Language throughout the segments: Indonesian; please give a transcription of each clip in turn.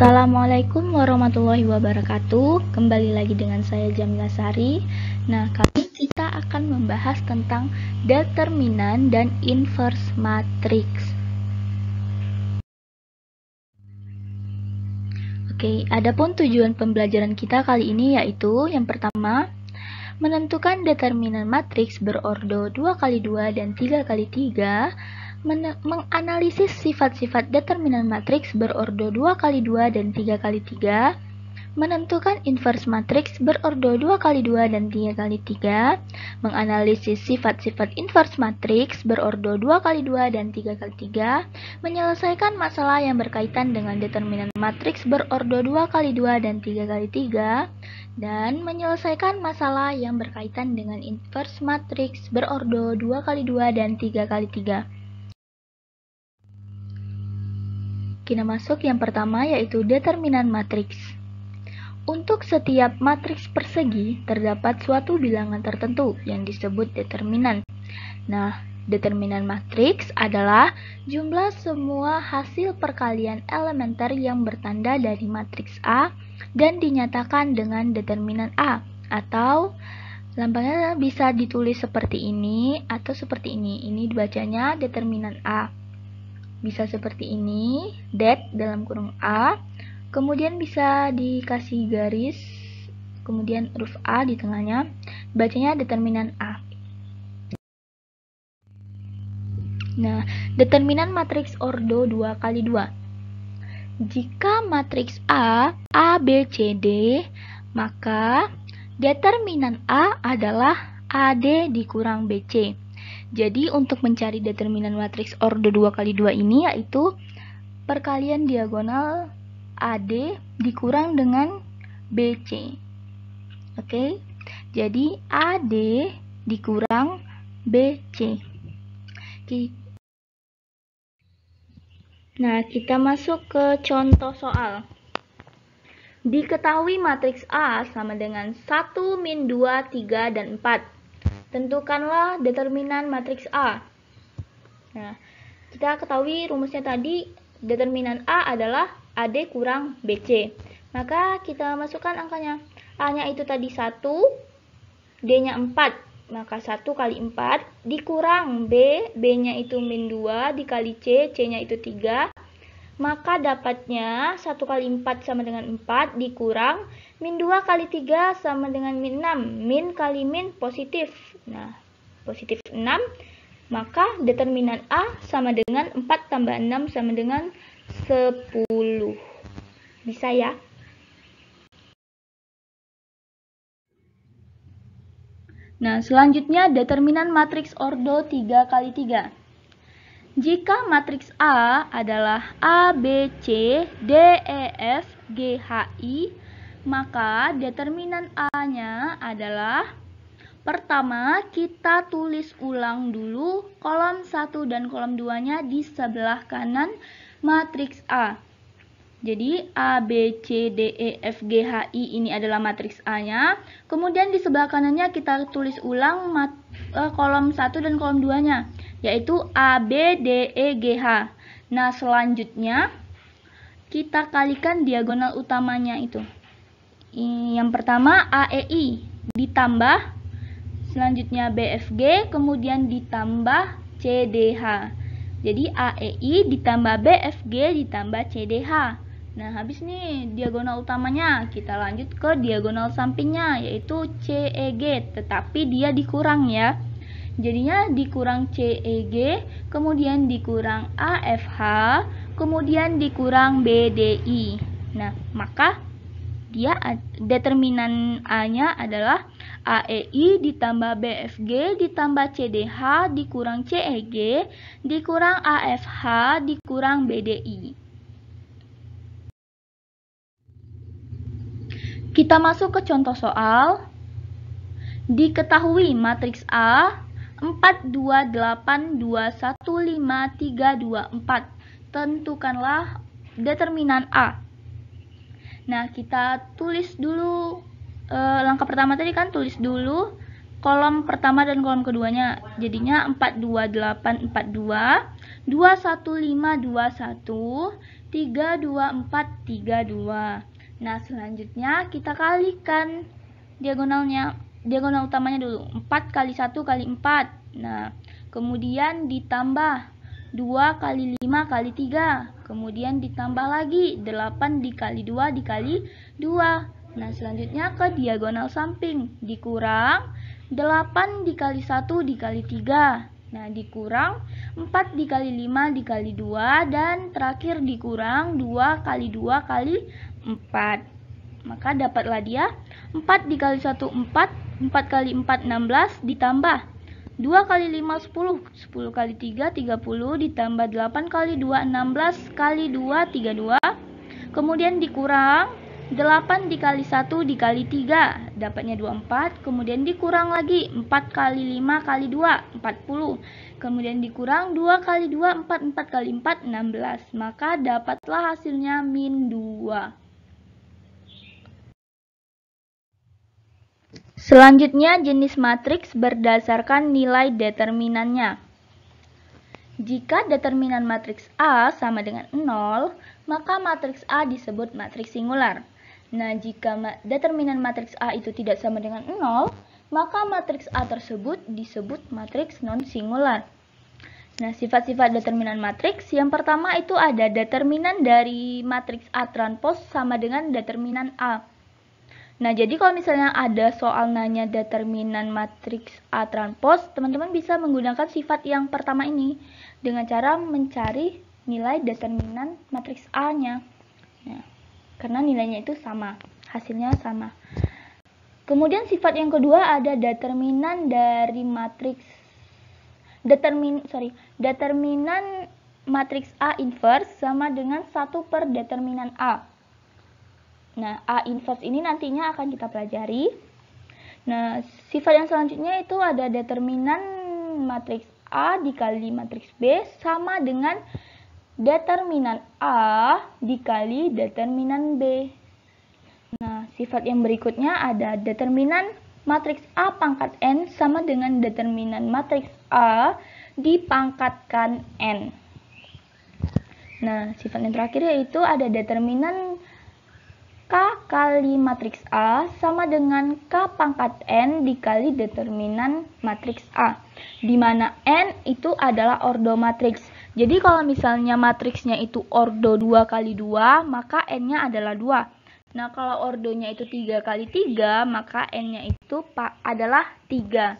Assalamualaikum warahmatullahi wabarakatuh. Kembali lagi dengan saya Jamila Sari. Nah, kali ini kita akan membahas tentang determinan dan inverse matrix. Oke, adapun tujuan pembelajaran kita kali ini yaitu yang pertama, menentukan determinan matriks berordo 2x2 dan 3x3, menganalisis sifat-sifat determinan matriks berordo 2x2 dan 3x3, menentukan inverse matriks berordo 2x2 dan 3x3, menganalisis sifat-sifat inverse matriks berordo 2x2 dan 3x3, menyelesaikan masalah yang berkaitan dengan determinan matriks berordo 2x2 dan 3x3, dan menyelesaikan masalah yang berkaitan dengan inverse matriks berordo 2x2 dan 3x3. Kita masuk yang pertama yaitu determinan matriks. Untuk setiap matriks persegi terdapat suatu bilangan tertentu yang disebut determinan. Nah, determinan matriks adalah jumlah semua hasil perkalian elementer yang bertanda dari matriks A dan dinyatakan dengan determinan A, atau lambangnya bisa ditulis seperti ini atau seperti ini. Ini dibacanya determinan A. Bisa seperti ini, det dalam kurung A, kemudian bisa dikasih garis, kemudian huruf A di tengahnya, bacanya determinan A. Nah, determinan matriks ordo 2x2. Jika matriks A, B, C, D, maka determinan A adalah AD dikurang BC. Jadi untuk mencari determinan matriks ordo 2x2 ini yaitu perkalian diagonal AD dikurang dengan BC. Oke. Jadi AD dikurang BC. Nah, kita masuk ke contoh soal. Diketahui matriks A sama dengan 1, min 2, 3, dan 4. Tentukanlah determinan matriks A. Nah, kita ketahui rumusnya tadi, determinan A adalah AD kurang BC. Maka kita masukkan angkanya. A-nya itu tadi 1, D-nya 4. Maka 1 kali 4 dikurang B, B-nya itu min 2 dikali C, C-nya itu 3. Maka dapatnya 1 kali 4 sama dengan 4 dikurang min 2 kali 3 sama dengan min 6. Min kali min positif. Nah, positif 6. Maka determinan A sama dengan 4 tambah 6 sama dengan 10. Bisa ya? Nah, selanjutnya determinan matriks ordo 3x3. Jika matriks A adalah A, B, C, D, E, F, G, H, I, maka determinan A-nya adalah, pertama kita tulis ulang dulu kolom 1 dan kolom 2-nya di sebelah kanan matriks A. Jadi A, B, C, D, E, F, G, H, I ini adalah matriks A-nya. Kemudian di sebelah kanannya kita tulis ulang kolom 1 dan kolom 2-nya, yaitu A, B, D, E, G, H. Nah, selanjutnya kita kalikan diagonal utamanya itu. Yang pertama A, E, I ditambah, selanjutnya B, F, G, kemudian ditambah C, D, H. Jadi A, E, I ditambah B, F, G ditambah C, D, H. Nah, habis nih diagonal utamanya, kita lanjut ke diagonal sampingnya, yaitu C, E, G, tetapi dia dikurang ya. Jadinya dikurang C, E, G, kemudian dikurang A, F, H, kemudian dikurang B, D, I. Nah, maka dia determinan A-nya adalah A, E, I ditambah B, F, G ditambah C, D, H dikurang C, E, G dikurang A, F, H dikurang B, D, I. Kita masuk ke contoh soal. Diketahui matriks A 4, 2, 8, 2, 1, 5, 3, 2, 4. Tentukanlah determinan A. Nah, kita tulis dulu langkah pertama tadi kan tulis dulu kolom pertama dan kolom keduanya. Jadinya 42842, 21521, 32432. Nah, selanjutnya kita kalikan diagonalnya. Diagonal utamanya dulu. 4 kali 1 kali 4. Nah, kemudian ditambah 2 kali 5 kali 3. Kemudian ditambah lagi 8 dikali 2 dikali 2. Nah, selanjutnya ke diagonal samping. Dikurang 8 dikali 1 dikali 3. Nah, dikurang 4 dikali 5 dikali 2. Dan terakhir dikurang 2 kali 2 kali 4. Maka dapatlah dia 4 dikali 1 4. 4 kali 4 16 ditambah 2 kali 5 10. 10 kali 3 30 ditambah 8 kali 2 16 kali 2 32. Kemudian dikurang 8 dikali 1 dikali 3, dapatnya 24. Kemudian dikurang lagi 4 kali 5 kali 2 40. Kemudian dikurang 2 kali 2 4. 4 kali 4 16. Maka dapatlah hasilnya min 2. Selanjutnya, jenis matriks berdasarkan nilai determinannya. Jika determinan matriks A sama dengan 0, maka matriks A disebut matriks singular. Nah, jika determinan matriks A itu tidak sama dengan 0, maka matriks A tersebut disebut matriks non-singular. Nah, sifat-sifat determinan matriks, yang pertama itu ada determinan dari matriks A transpos sama dengan determinan A. Nah, jadi kalau misalnya ada soal nanya determinan matriks A transpos, teman-teman bisa menggunakan sifat yang pertama ini dengan cara mencari nilai determinan matriks A-nya. Nah, karena nilainya itu sama, hasilnya sama. Kemudian sifat yang kedua ada determinan dari matriks determinan matriks A inverse sama dengan 1 per determinan A. Nah, A inverse ini nantinya akan kita pelajari. Nah, sifat yang selanjutnya itu ada determinan matriks A dikali matriks B sama dengan determinan A dikali determinan B. Nah, sifat yang berikutnya ada determinan matriks A pangkat N sama dengan determinan matriks A dipangkatkan N. Nah, sifat yang terakhir yaitu ada determinan K kali matriks A sama dengan K pangkat N dikali determinan matriks A, di mana N itu adalah ordo matriks. Jadi kalau misalnya matriksnya itu ordo 2 kali 2, maka N-nya adalah 2. Nah, kalau ordonya itu 3 kali 3, maka N-nya itu adalah 3.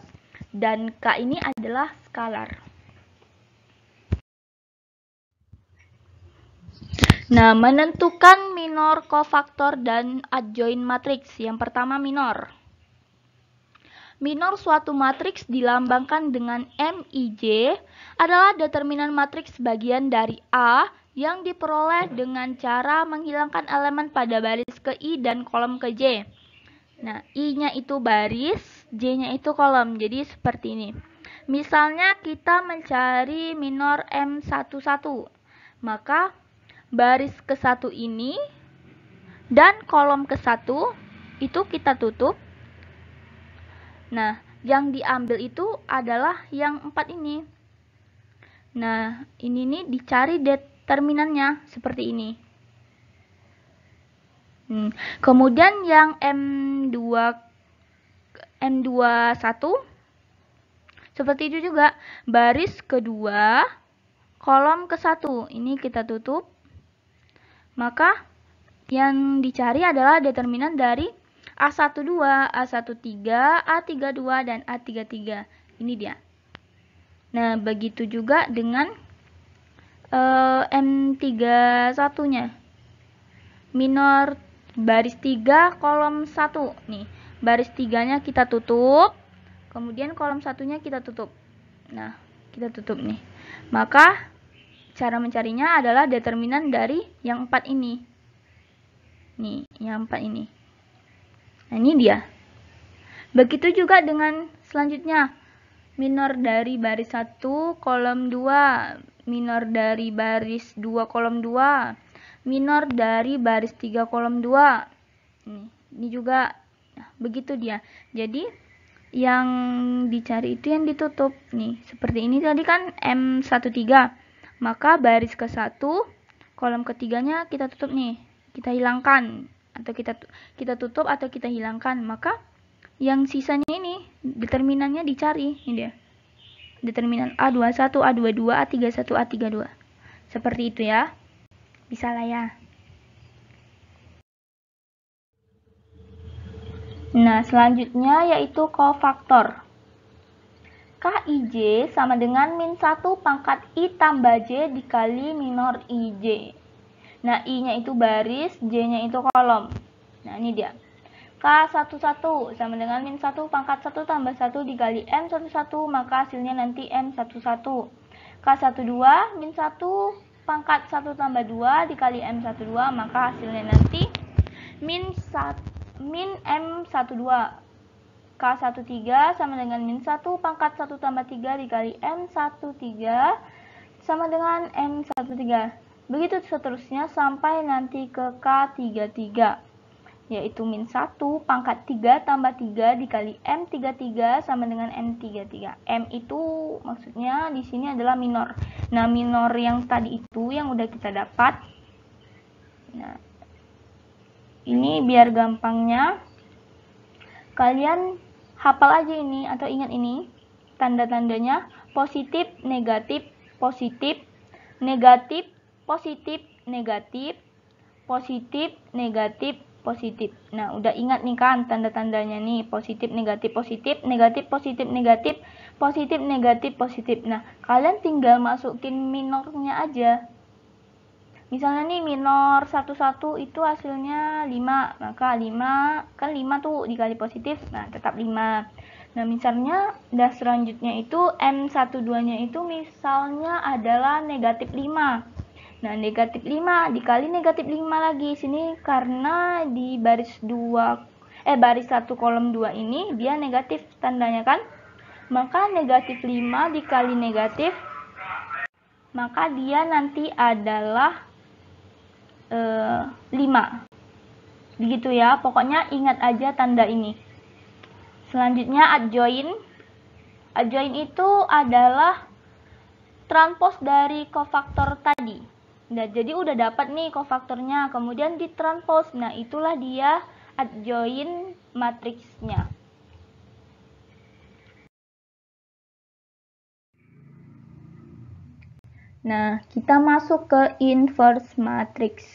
Dan K ini adalah skalar. Nah, menentukan minor kofaktor dan adjoint matriks. Yang pertama minor. Minor suatu matriks dilambangkan dengan MIJ adalah determinan matriks bagian dari A yang diperoleh dengan cara menghilangkan elemen pada baris ke I dan kolom ke J. Nah, I-nya itu baris, J-nya itu kolom. Jadi seperti ini. Misalnya kita mencari minor M11. Maka baris ke-1 ini dan kolom ke-1 itu kita tutup. Nah, yang diambil itu adalah yang 4 ini. Nah, ini nih dicari determinannya seperti ini. Kemudian yang M21 seperti itu juga, baris kedua, kolom ke-1 ini kita tutup. Maka yang dicari adalah determinan dari A12, A13, A32, dan A33. Ini dia. Nah, begitu juga dengan M31-nya. Minor baris 3, kolom 1. Nih, baris 3-nya kita tutup. Kemudian kolom 1-nya kita tutup. Nah, kita tutup nih. Maka cara mencarinya adalah determinan dari yang 4 ini. Nih, yang 4 ini. Nah, ini dia. Begitu juga dengan selanjutnya. Minor dari baris 1, kolom 2. Minor dari baris 2, kolom 2. Minor dari baris 3, kolom 2. Ini juga. Nah, begitu dia. Jadi, yang dicari itu yang ditutup. Nih, seperti ini tadi kan M13. Maka baris ke-1, kolom ketiganya kita tutup nih. Kita hilangkan atau kita tutup atau kita hilangkan. Maka yang sisanya ini determinannya dicari. Ini dia. Determinan A21, A22, A31, A32. Seperti itu ya. Bisa lah ya. Nah, selanjutnya yaitu kofaktor. KIJ sama dengan min 1 pangkat I tambah J dikali minor IJ. Nah, I-nya itu baris, J-nya itu kolom. Nah, ini dia. K11 sama dengan min 1 pangkat 1 tambah 1 dikali M11, maka hasilnya nanti M11. K12 min 1 pangkat 1 tambah 2 dikali M12, maka hasilnya nanti min M12. K13 sama dengan min 1 pangkat 1 tambah 3 dikali M13 sama dengan M13. Begitu seterusnya sampai nanti ke K33, yaitu min 1 pangkat 3 tambah 3 dikali M33 sama dengan M33. M itu maksudnya di sini adalah minor. Nah, minor yang tadi itu yang udah kita dapat. Nah, ini biar gampangnya kalian hafal aja ini atau ingat ini tanda-tandanya: positif, negatif, positif, negatif, positif, negatif, positif, negatif, positif. Nah, udah ingat nih kan tanda-tandanya nih: positif, negatif, positif, negatif, positif, negatif, positif, negatif, positif. Nah, kalian tinggal masukin minornya aja. Misalnya nih minor 11 itu hasilnya 5, maka 5 kan 5 tuh dikali positif, nah tetap 5. Nah, misalnya dan selanjutnya itu M12-nya itu misalnya adalah negatif 5. Nah, negatif 5 dikali negatif 5 lagi sini karena di baris 1 kolom 2 ini dia negatif tandanya kan? Maka negatif 5 dikali negatif, maka dia nanti adalah 5. Begitu ya, pokoknya ingat aja tanda ini. Selanjutnya adjoin. Adjoin itu adalah transpos dari kofaktor tadi. Nah, jadi udah dapat nih kofaktornya, kemudian ditranspos. Nah, itulah dia adjoin matriksnya. Nah, kita masuk ke inverse matrix.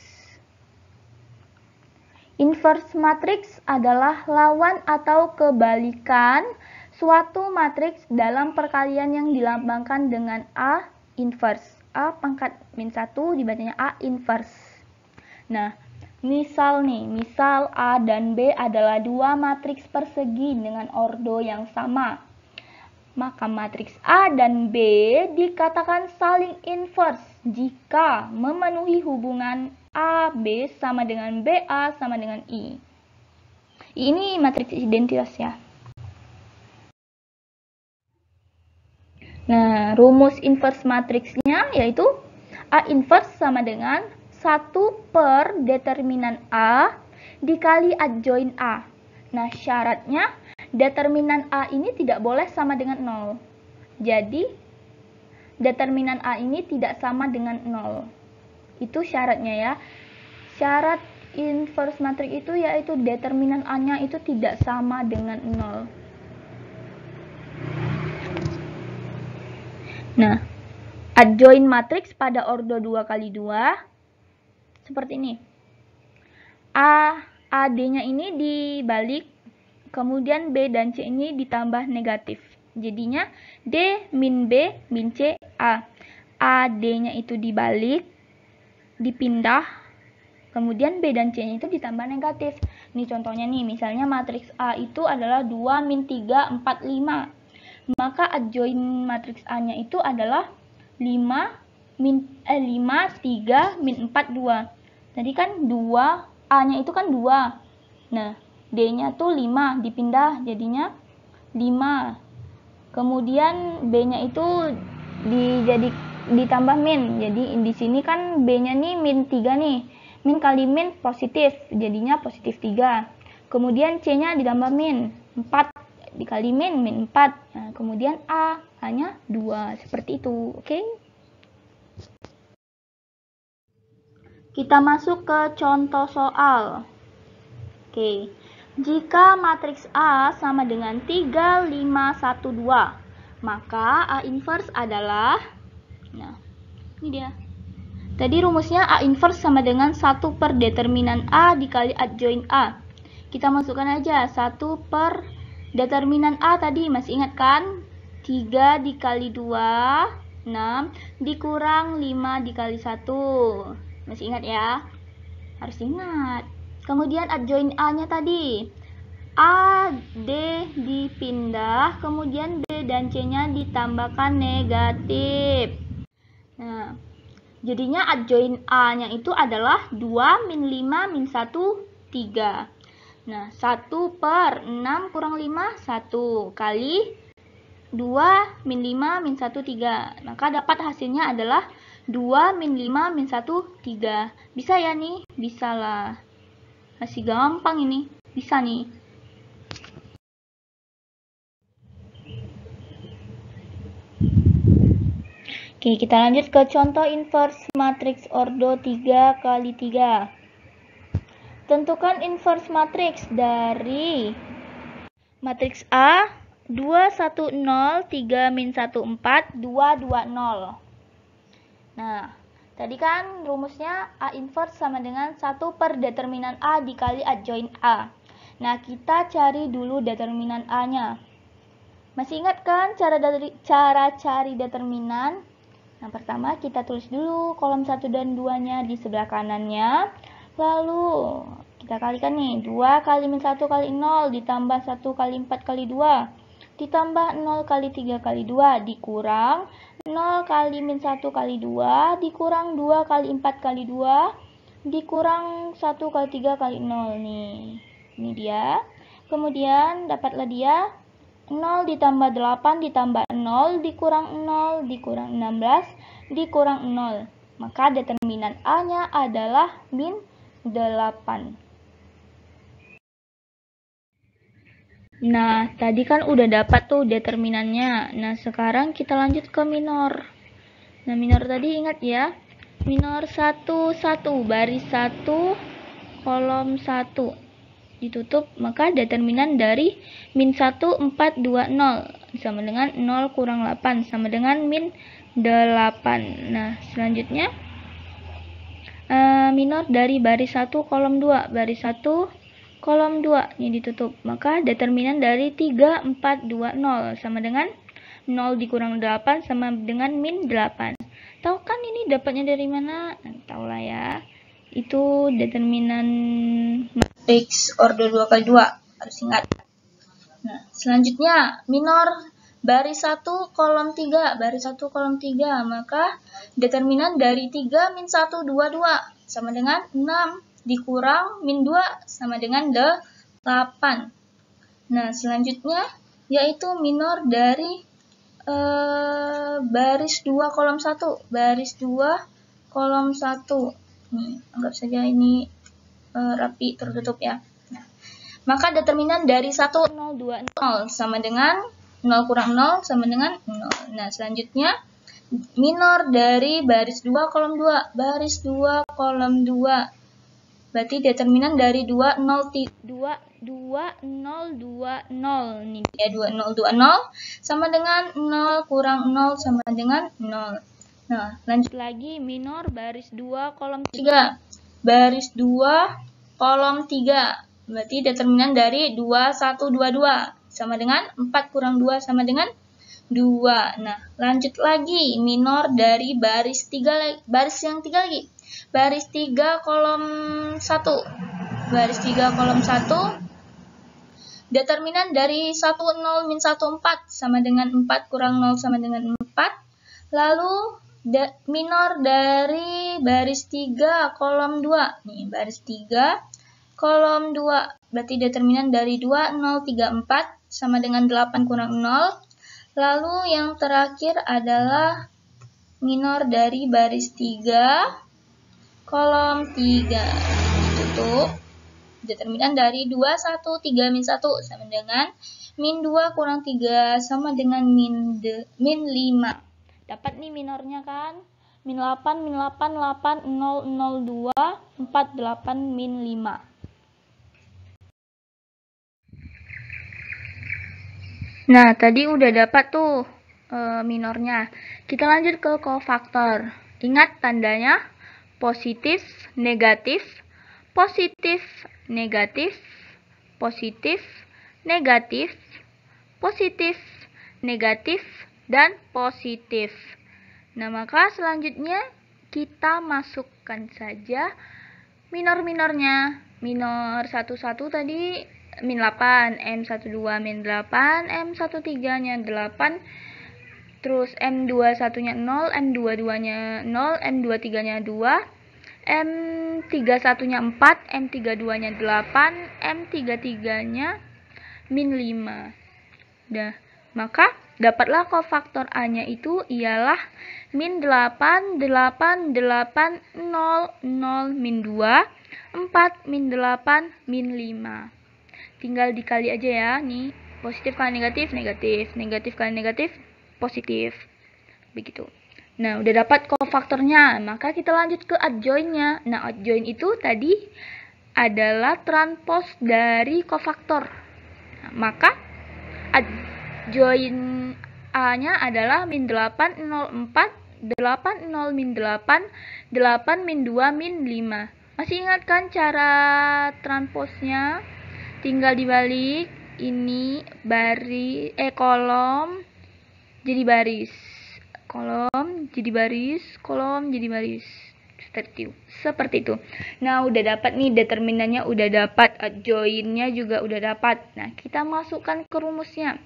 Inverse matrix adalah lawan atau kebalikan suatu matriks dalam perkalian yang dilambangkan dengan A inverse. A pangkat min 1 dibacanya A inverse. Nah, misal A dan B adalah dua matriks persegi dengan ordo yang sama. Maka matriks A dan B dikatakan saling inverse jika memenuhi hubungan AB sama dengan BA sama dengan I. Ini matriks identitas ya. Nah, rumus inverse matriksnya yaitu A inverse sama dengan 1 per determinan A dikali adjoin A. Nah, syaratnya determinan A ini tidak boleh sama dengan 0. Jadi, determinan A ini tidak sama dengan 0. Itu syaratnya ya. Syarat inverse matrix itu yaitu determinan A-nya itu tidak sama dengan 0. Nah, adjoin matrix pada ordo 2x2 seperti ini. AD-nya ini dibalik, kemudian B dan C ini ditambah negatif. Jadinya D min B min C A. AD-nya itu dibalik, dipindah, kemudian B dan C-nya itu ditambah negatif. Ini contohnya nih, misalnya matriks A itu adalah 2 min 3 4 5. Maka adjoin matriks A-nya itu adalah 5 3 min 4 2. Tadi kan 2, A-nya itu kan 2. Nah, D-nya tuh 5 dipindah jadinya 5. Kemudian B-nya itu ditambah min. Jadi di sini kan B-nya nih min 3 nih. Min kali min positif, jadinya positif 3. Kemudian C-nya ditambah min 4. dikali min 4. Nah, kemudian A-nya 2. Seperti itu, oke? Kita masuk ke contoh soal. Oke. Jika matriks A sama dengan 3, 5, 1, 2, maka A inverse adalah, nah, ini dia. Tadi rumusnya A inverse sama dengan 1 per determinan A dikali adjoint A. Kita masukkan aja 1 per determinan A tadi, masih ingat kan? 3 dikali 2, 6, dikurang 5 dikali 1. Masih ingat ya? Harus ingat. Kemudian adjoint A-nya tadi. A, D dipindah, kemudian B dan C-nya ditambahkan negatif. Nah, jadinya adjoint A-nya itu adalah 2 min 5 min 1, 3. Nah, 1 per 6 kurang 5, 1 kali 2 min 5 min 1, 3. Maka dapat hasilnya adalah 2 min 5 min 1, 3. Bisa ya nih? Bisa lah. Masih gampang ini. Bisa nih. Oke, kita lanjut ke contoh inverse matriks ordo 3 kali 3. Tentukan inverse matriks dari matriks A 2, 1, 0, 3, min 1, 4, 2, 2, 0. Nah, tadi kan rumusnya A inverse sama dengan 1 per determinan A dikali adjoint A. Nah, kita cari dulu determinan A-nya. Masih ingat kan cara cari determinan? Yang pertama kita tulis dulu kolom 1 dan 2-nya di sebelah kanannya. Lalu kita kalikan nih, 2 kali min 1 kali 0 ditambah 1 kali 4 kali 2 ditambah 0 kali 3 kali 2 dikurang 0 kali min 1 kali 2 dikurang 2 kali 4 kali 2 dikurang 1 kali 3 kali 0 nih. Ini dia. Kemudian dapatlah dia 0 ditambah 8 ditambah 0 dikurang 0 dikurang 16 dikurang 0. Maka determinan A-nya adalah min 8. Nah, tadi kan udah dapat tuh determinannya. Nah, sekarang kita lanjut ke minor. Nah, minor tadi ingat ya. Minor 1, 1, baris 1, kolom 1. Ditutup, maka determinan dari min 1, 4, 2, 0 sama dengan 0 kurang 8 sama dengan min 8. Nah, selanjutnya minor dari baris 1 kolom 2, baris 1 kolom 2 ini ditutup, maka determinan dari 3, 4, 2, 0 sama dengan 0 dikurang 8 sama dengan min 8. Tahu kan ini dapatnya dari mana? Nah, tahu lah ya. Itu determinan matriks ordo 2 kali 2, harus ingat. Nah, selanjutnya minor baris 1 kolom 3, baris 1 kolom 3, maka determinan dari 3 min 1, 2, 2 sama dengan 6 dikurang min 2 sama dengan 8. Nah, selanjutnya yaitu minor dari baris 2 kolom 1, baris 2 kolom 1. Nih, anggap saja ini rapi tertutup ya. Nah, maka determinan dari 1, 0, 2, 0 sama dengan 0 kurang 0 sama dengan 0. Nah, selanjutnya minor dari baris 2 kolom 2, baris 2 kolom 2. Berarti determinan dari 2, 0, 2, 0, 2, 0. Ini dia 2, 0, 2, 0 sama dengan 0 kurang 0 sama dengan 0. Nah, lanjut lagi minor baris 2 kolom 3. Baris 2 kolom 3. Berarti determinan dari 2, 1, 2, 2 sama dengan 4 kurang 2 sama dengan 2. Nah, lanjut lagi minor dari baris 3 baris yang 3 lagi. Baris 3 kolom 1. Baris 3 kolom 1. Determinan dari 1, 0, min 1, 4 sama dengan 4 kurang 0 sama dengan 4. Lalu minor dari baris 3 kolom 2. Nih, baris 3 kolom 2. Berarti determinan dari 2, 0, 3, 4 sama dengan 8 kurang 0. Lalu yang terakhir adalah minor dari baris 3 kolom 3. Tutup. Determinan dari 2, 1, 3, min 1 sama dengan Min 2 kurang 3 sama dengan min 5. Dapat nih minornya kan? Min 8, min 8, 8, 0, 0, 2, 4, 8, min 5. Nah, tadi udah dapat tuh minornya. Kita lanjut ke kofaktor. Ingat tandanya positif, negatif, positif, negatif, positif, negatif, positif, negatif, dan positif. Nah, maka selanjutnya kita masukkan saja minor-minornya. Minor 11 tadi min 8, M12 min 8, M13-nya 8, terus M21-nya 0, M22-nya 0, M23-nya 2, M31-nya 4, M32-nya 8, M33-nya min 5. Dah, maka dapatlah kofaktor A-nya itu ialah min 8, 8, 8, 0, 0, min 2, 4, min 8, min 5. Tinggal dikali aja ya, nih positif kali negatif, negatif, negatif kali negatif, positif, begitu. Nah, udah dapat kofaktornya, maka kita lanjut ke adjoinnya. Nah, adjoin itu tadi adalah transpos dari kofaktor. Nah, maka adjoin A-nya adalah min 8, 0, 4, 8, 0, min 8, 8, min 2, min 5. Masih ingat kan cara transposnya? Tinggal dibalik, ini kolom jadi baris, kolom jadi baris, kolom jadi baris, seperti itu. Nah, udah dapat nih determinannya, udah dapat adjoinnya juga udah dapat. Nah, kita masukkan ke rumusnya.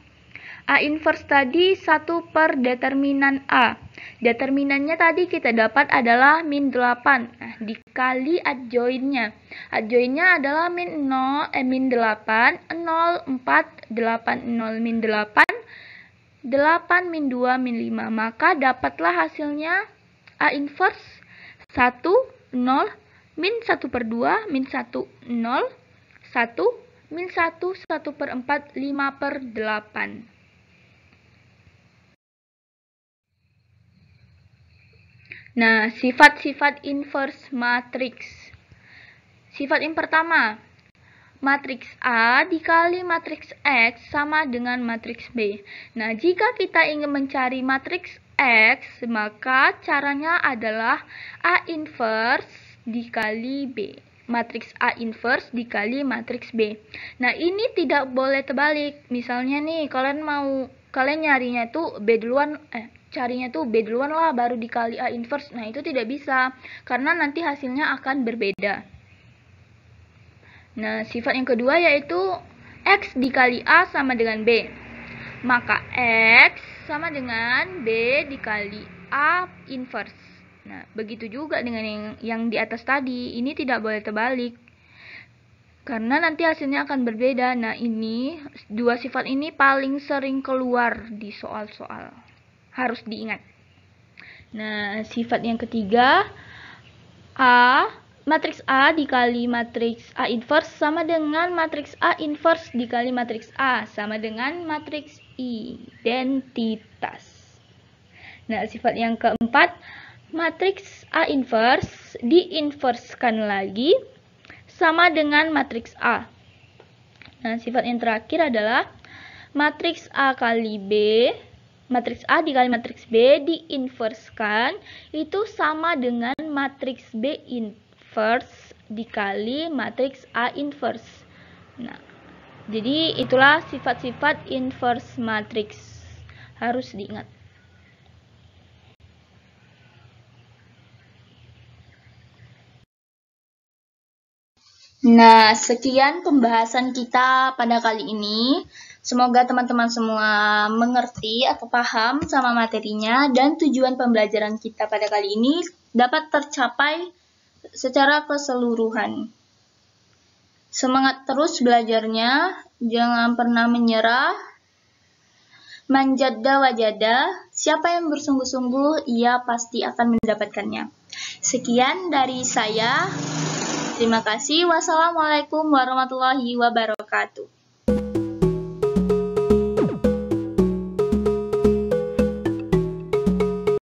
A inverse tadi 1 per determinan A. Determinannya tadi kita dapat adalah min 8. Nah, dikali adjoinnya. Adjoinnya adalah min 8, 0, 4, 8, 0, min 8, 8, min 2, min 5. Maka dapatlah hasilnya A inverse 1, 0, min 1 per 2, min 1, 0, 1, min 1, 1 per 4, 5 per 8. Nah, sifat-sifat inverse matriks. Sifat yang pertama, matriks A dikali matriks X sama dengan matriks B. Nah, jika kita ingin mencari matriks X, maka caranya adalah A inverse dikali B. Matriks A inverse dikali matriks B. Nah, ini tidak boleh terbalik. Misalnya nih, kalian nyarinya tuh B duluan, carinya tuh B duluan lah baru dikali A inverse. Nah, itu tidak bisa karena nanti hasilnya akan berbeda. Nah, sifat yang kedua yaitu X dikali A sama dengan B. Maka X sama dengan B dikali A inverse. Nah, begitu juga dengan yang di atas tadi. Ini tidak boleh terbalik karena nanti hasilnya akan berbeda. Nah, ini dua sifat ini paling sering keluar di soal-soal. Harus diingat. Nah, sifat yang ketiga, matriks A dikali matriks A inverse sama dengan matriks A inverse dikali matriks A sama dengan matriks identitas. Nah, sifat yang keempat, matriks A inverse diinverskan lagi sama dengan matriks A. Nah, sifat yang terakhir adalah matriks A kali B, matriks A dikali matriks B diinverskan itu sama dengan matriks B inverse dikali matriks A inverse. Nah, jadi itulah sifat-sifat inverse matriks. Harus diingat. Nah, sekian pembahasan kita pada kali ini. Semoga teman-teman semua mengerti atau paham sama materinya dan tujuan pembelajaran kita pada kali ini dapat tercapai secara keseluruhan. Semangat terus belajarnya, jangan pernah menyerah. Manjadda wajada, siapa yang bersungguh-sungguh, ia pasti akan mendapatkannya. Sekian dari saya. Terima kasih. Wassalamualaikum warahmatullahi wabarakatuh.